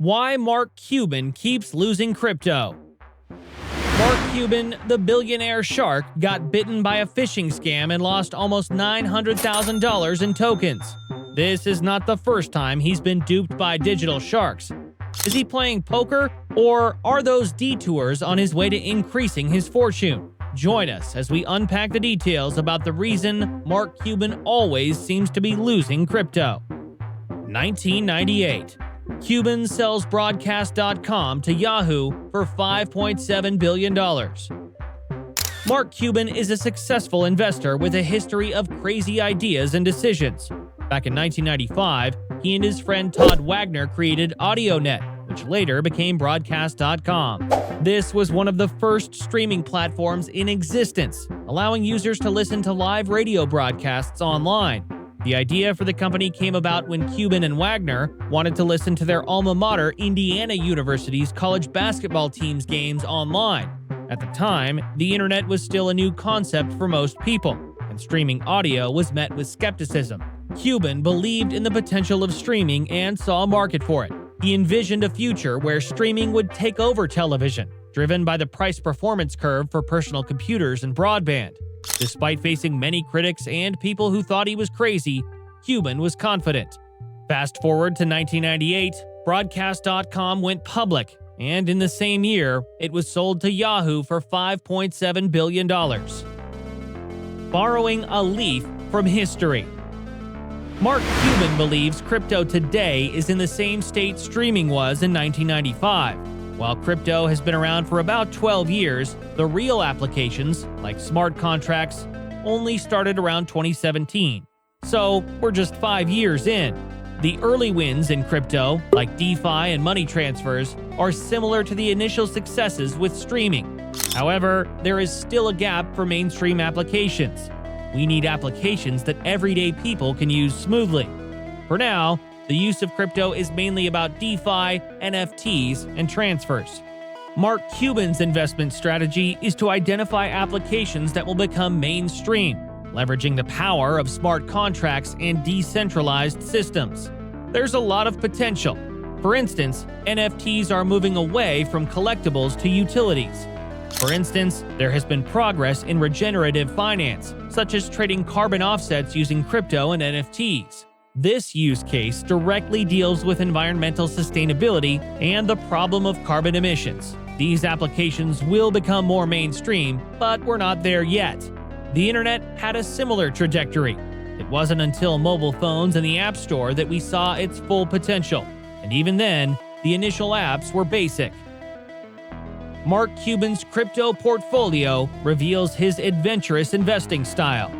Why Mark Cuban keeps losing crypto. Mark Cuban, the billionaire shark, got bitten by a phishing scam and lost almost $900,000 in tokens. This is not the first time he's been duped by digital sharks. Is he playing poker, or are those detours on his way to increasing his fortune? Join us as we unpack the details about the reason Mark Cuban always seems to be losing crypto. 1998. Cuban sells broadcast.com to Yahoo for $5.7 billion. Mark Cuban is a successful investor with a history of crazy ideas and decisions. Back in 1995, he and his friend Todd Wagner created AudioNet, which later became broadcast.com. This was one of the first streaming platforms in existence, allowing users to listen to live radio broadcasts online. The idea for the company came about when Cuban and Wagner wanted to listen to their alma mater, Indiana University's college basketball team's games online. At the time, the internet was still a new concept for most people, and streaming audio was met with skepticism. Cuban believed in the potential of streaming and saw a market for it. He envisioned a future where streaming would take over television, driven by the price-performance curve for personal computers and broadband. Despite facing many critics and people who thought he was crazy, Cuban was confident. Fast forward to 1998, broadcast.com went public, and in the same year, it was sold to Yahoo for $5.7 billion. Borrowing a leaf from history. Mark Cuban believes crypto today is in the same state streaming was in 1995. While crypto has been around for about 12 years, the real applications, like smart contracts, only started around 2017. So we're just 5 years in. The early wins in crypto, like DeFi and money transfers, are similar to the initial successes with streaming. However, there is still a gap for mainstream applications. We need applications that everyday people can use smoothly. For now, the use of crypto is mainly about DeFi, NFTs, and transfers. Mark Cuban's investment strategy is to identify applications that will become mainstream, leveraging the power of smart contracts and decentralized systems. There's a lot of potential. For instance, NFTs are moving away from collectibles to utilities. For instance, there has been progress in regenerative finance, such as trading carbon offsets using crypto and NFTs. This use case directly deals with environmental sustainability and the problem of carbon emissions. These applications will become more mainstream, but we're not there yet. The internet had a similar trajectory. It wasn't until mobile phones and the App Store that we saw its full potential, and even then, the initial apps were basic. Mark Cuban's crypto portfolio reveals his adventurous investing style.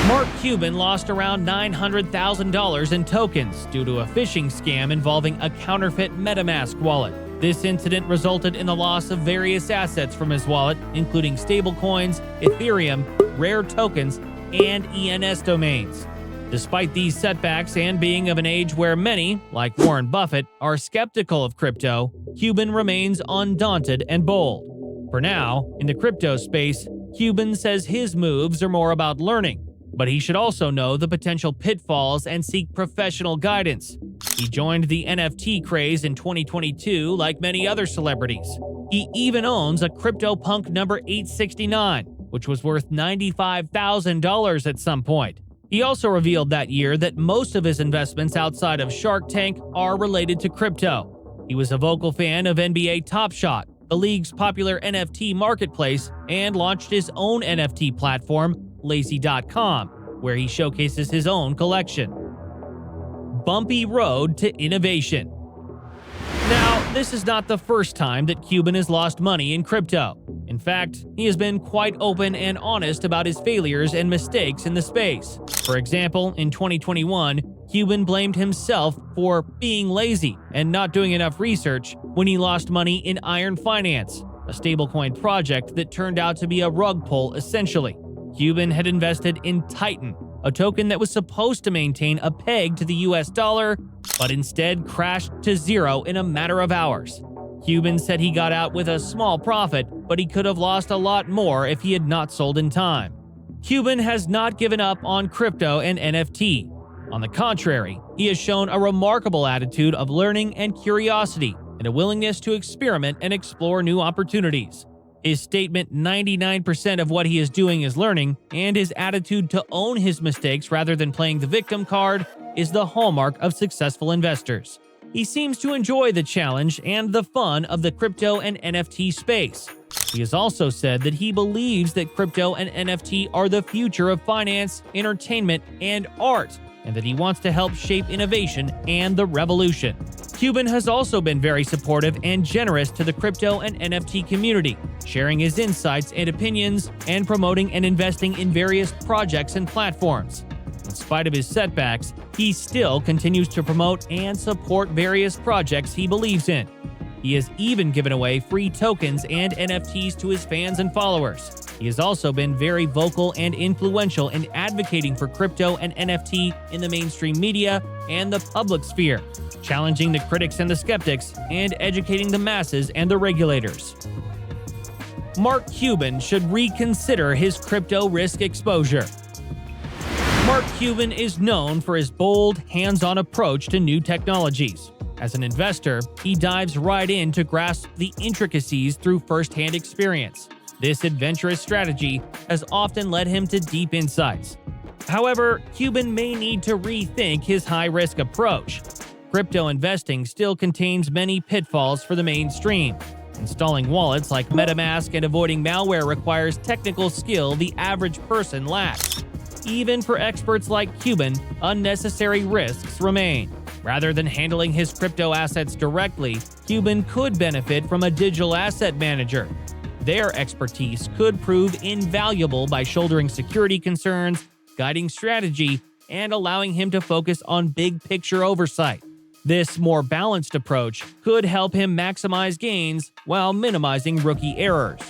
Mark Cuban lost around $900,000 in tokens due to a phishing scam involving a counterfeit MetaMask wallet. This incident resulted in the loss of various assets from his wallet, including stablecoins, Ethereum, rare tokens, and ENS domains. Despite these setbacks and being of an age where many, like Warren Buffett, are skeptical of crypto, Cuban remains undaunted and bold. For now, in the crypto space, Cuban says his moves are more about learning, but he should also know the potential pitfalls and seek professional guidance. He joined the NFT craze in 2022 like many other celebrities. He even owns a CryptoPunk number 869, which was worth $95,000 at some point. He also revealed that year that most of his investments outside of Shark Tank are related to crypto. He was a vocal fan of NBA Top Shot, the league's popular NFT marketplace, and launched his own NFT platform, Lazy.com, where he showcases his own collection. Bumpy road to innovation. Now, this is not the first time that Cuban has lost money in crypto. In fact, he has been quite open and honest about his failures and mistakes in the space. For example, in 2021, Cuban blamed himself for being lazy and not doing enough research when he lost money in Iron Finance, a stablecoin project that turned out to be a rug pull essentially. Cuban had invested in Titan, a token that was supposed to maintain a peg to the US dollar, but instead crashed to zero in a matter of hours. Cuban said he got out with a small profit, but he could have lost a lot more if he had not sold in time. Cuban has not given up on crypto and NFT. On the contrary, He has shown a remarkable attitude of learning and curiosity, and a willingness to experiment and explore new opportunities. His statement 99% of what he is doing is learning, and his attitude to own his mistakes rather than playing the victim card is the hallmark of successful investors. He seems to enjoy the challenge and the fun of the crypto and NFT space. He has also said that he believes that crypto and NFT are the future of finance, entertainment, and art, and that he wants to help shape innovation and the revolution. Cuban has also been very supportive and generous to the crypto and NFT community, sharing his insights and opinions and promoting and investing in various projects and platforms. In spite of his setbacks, he still continues to promote and support various projects he believes in. He has even given away free tokens and NFTs to his fans and followers. He has also been very vocal and influential in advocating for crypto and NFT in the mainstream media and the public sphere, challenging the critics and the skeptics, and educating the masses and the regulators. Mark Cuban should reconsider his crypto risk exposure. Mark Cuban is known for his bold, hands-on approach to new technologies. As an investor, he dives right in to grasp the intricacies through first-hand experience. This adventurous strategy has often led him to deep insights. However, Cuban may need to rethink his high-risk approach. Crypto investing still contains many pitfalls for the mainstream. Installing wallets like MetaMask and avoiding malware requires technical skill the average person lacks. Even for experts like Cuban, unnecessary risks remain. Rather than handling his crypto assets directly, Cuban could benefit from a digital asset manager. Their expertise could prove invaluable by shouldering security concerns, guiding strategy, and allowing him to focus on big-picture oversight. This more balanced approach could help him maximize gains while minimizing rookie errors.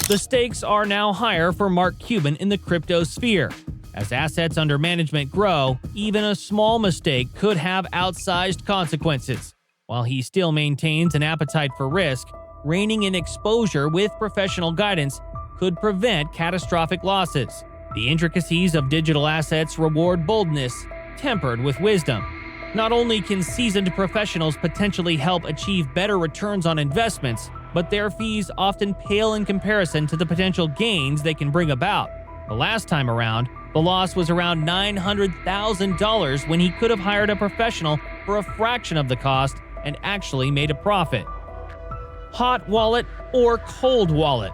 The stakes are now higher for Mark Cuban in the crypto sphere. As assets under management grow, even a small mistake could have outsized consequences. While he still maintains an appetite for risk, reining in exposure with professional guidance could prevent catastrophic losses. The intricacies of digital assets reward boldness, tempered with wisdom. Not only can seasoned professionals potentially help achieve better returns on investments, but their fees often pale in comparison to the potential gains they can bring about. The last time around, the loss was around $900,000 when he could have hired a professional for a fraction of the cost and actually made a profit. Hot wallet or cold wallet?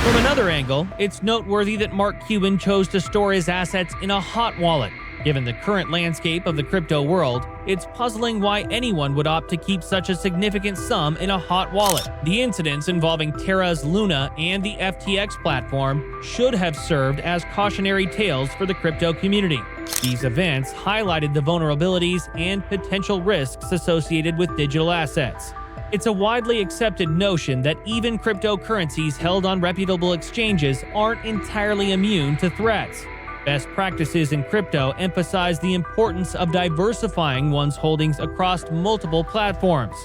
From another angle, it's noteworthy that Mark Cuban chose to store his assets in a hot wallet. Given the current landscape of the crypto world, it's puzzling why anyone would opt to keep such a significant sum in a hot wallet. The incidents involving Terra's Luna and the FTX platform should have served as cautionary tales for the crypto community. These events highlighted the vulnerabilities and potential risks associated with digital assets. It's a widely accepted notion that even cryptocurrencies held on reputable exchanges aren't entirely immune to threats. Best practices in crypto emphasize the importance of diversifying one's holdings across multiple platforms.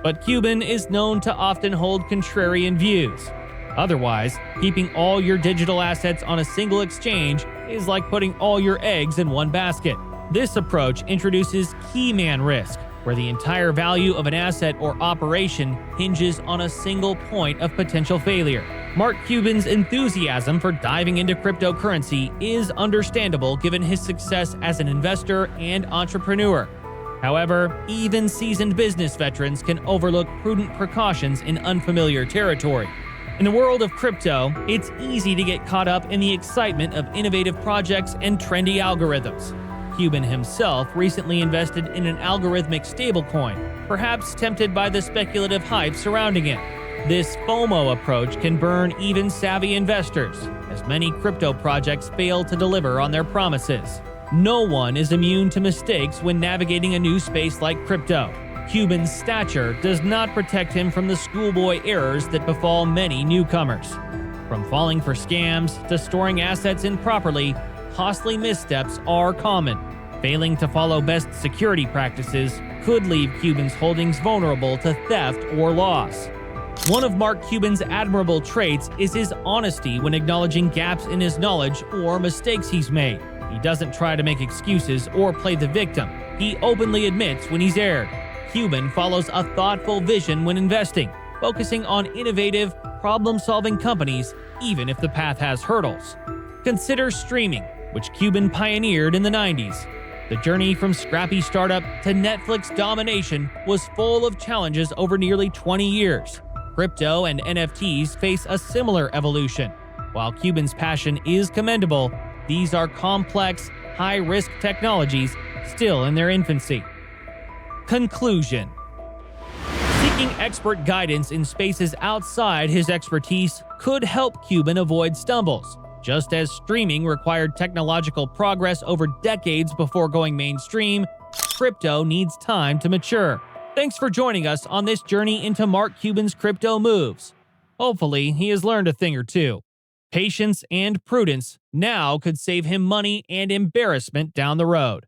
But Cuban is known to often hold contrarian views. Otherwise, keeping all your digital assets on a single exchange is like putting all your eggs in one basket. This approach introduces key man risk, where the entire value of an asset or operation hinges on a single point of potential failure. Mark Cuban's enthusiasm for diving into cryptocurrency is understandable given his success as an investor and entrepreneur. However, even seasoned business veterans can overlook prudent precautions in unfamiliar territory. In the world of crypto, it's easy to get caught up in the excitement of innovative projects and trendy algorithms. Cuban himself recently invested in an algorithmic stablecoin, perhaps tempted by the speculative hype surrounding it. This FOMO approach can burn even savvy investors, as many crypto projects fail to deliver on their promises. No one is immune to mistakes when navigating a new space like crypto. Cuban's stature does not protect him from the schoolboy errors that befall many newcomers. From falling for scams to storing assets improperly, costly missteps are common. Failing to follow best security practices could leave Cuban's holdings vulnerable to theft or loss. One of Mark Cuban's admirable traits is his honesty when acknowledging gaps in his knowledge or mistakes he's made. He doesn't try to make excuses or play the victim. He openly admits when he's erred. Cuban follows a thoughtful vision when investing, focusing on innovative, problem-solving companies even if the path has hurdles. Consider streaming, which Cuban pioneered in the 90s. The journey from scrappy startup to Netflix domination was full of challenges over nearly 20 years. Crypto and NFTs face a similar evolution. While Cuban's passion is commendable, these are complex, high-risk technologies still in their infancy. Conclusion: seeking expert guidance in spaces outside his expertise could help Cuban avoid stumbles. Just as streaming required technological progress over decades before going mainstream, crypto needs time to mature. Thanks for joining us on this journey into Mark Cuban's crypto moves. Hopefully, he has learned a thing or two. Patience and prudence now could save him money and embarrassment down the road.